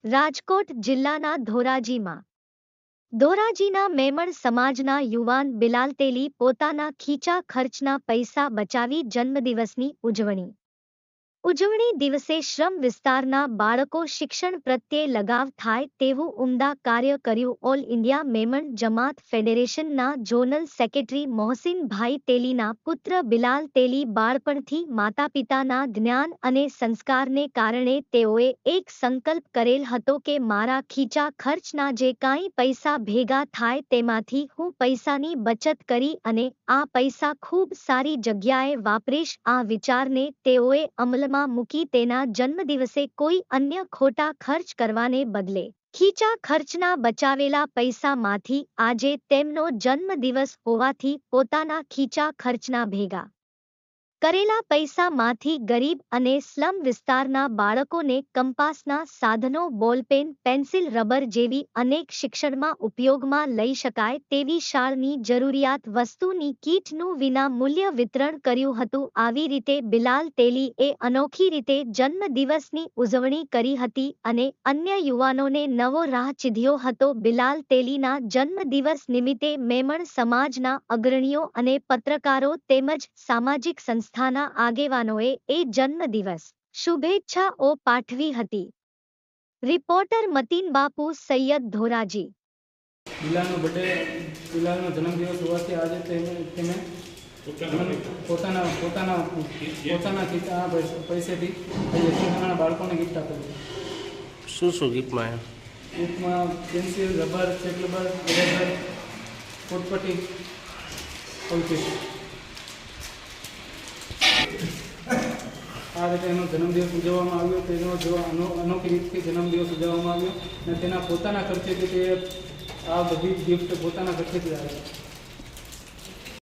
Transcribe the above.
રાજકોટ જિલ્લાના ધોરાજીના મેમણ સમાજના યુવાન બિલાલ તેલી પોતાના ખીચા ખર્ચના પૈસા બચાવી જન્મદિવસની ઉજવણી દિવસે શ્રમ વિસ્તારના બાળકો શિક્ષણ પ્રત્યે લગાવ થાય તેવું ઉમદા કાર્ય કર્યું. ઓલ ઇન્ડિયા મેમણ જમાત ફેડરેશનના ઝોનલ સેક્રેટરી મોહસીનભાઈ તેલીના પુત્ર બિલાલ તેલી બાળપણથી માતાપિતાના જ્ઞાન અને સંસ્કારને કારણે તેઓએ એક સંકલ્પ કરેલ હતો કે મારા ખીચા ખર્ચના જે કાંઈ પૈસા ભેગા થાય તેમાંથી હું પૈસાની બચત કરી અને આ પૈસા ખૂબ સારી જગ્યાએ વાપરીશ. આ વિચારને તેઓએ અમલમાં મૂકી તેના જન્મદિવસે કોઈ અન્ય ખોટા ખર્ચ કરવાને બદલે ખીચા ખર્ચના બચાવેલા પૈસામાંથી આજે તેમનો જન્મદિવસ હોવાથી પોતાના ખીચા ખર્ચના ભેગા કરેલા પૈસામાંથી ગરીબ અને સ્લમ વિસ્તારના બાળકોને કંપાસના સાધનો, બોલપેન, પેન્સિલ, રબર જેવી અનેક શિક્ષણમાં ઉપયોગમાં લઈ શકાય તેવી શાળની જરૂરિયાત વસ્તુની કીટનું વિના મૂલ્ય વિતરણ કર્યું હતું. આવી રીતે બિલાલ તેલીએ અનોખી રીતે જન્મદિવસની ઉજવણી કરી હતી અને અન્ય યુવાનોને નવો રાહ ચીંધ્યો હતો. બિલાલ તેલીના જન્મદિવસ નિમિત્તે મેમણ સમાજના અગ્રણીઓ અને પત્રકારો તેમજ સામાજિક સંસ્થાના આગેવાનોએ જન્મદિવસ શુભેચ્છાઓ પાઠવી હતી. રિપોર્ટર મતીન બાપુ સૈયદ, ધોરાજી. બિલાલનો જન્મદિવસ હોવાથી આજે તેને પોતાના ખીચા પૈસેથી ઘણા બાળકોને ગિફ્ટ આપેલી. શું ગિફ્ટમાં? ગિફ્ટમાં pencil, rubber, check rubber, eraser, ફૂટપટ્ટી, ઓલપીસ. આ રીતે એનો જન્મદિવસ ઉજવવામાં આવ્યો. તેનો અનોખી રીતથી જન્મદિવસ ઉજવવામાં આવ્યો અને તેના પોતાના ખર્ચેથી તે આ બધી ગિફ્ટ પોતાના ખર્ચેથી આવે છે.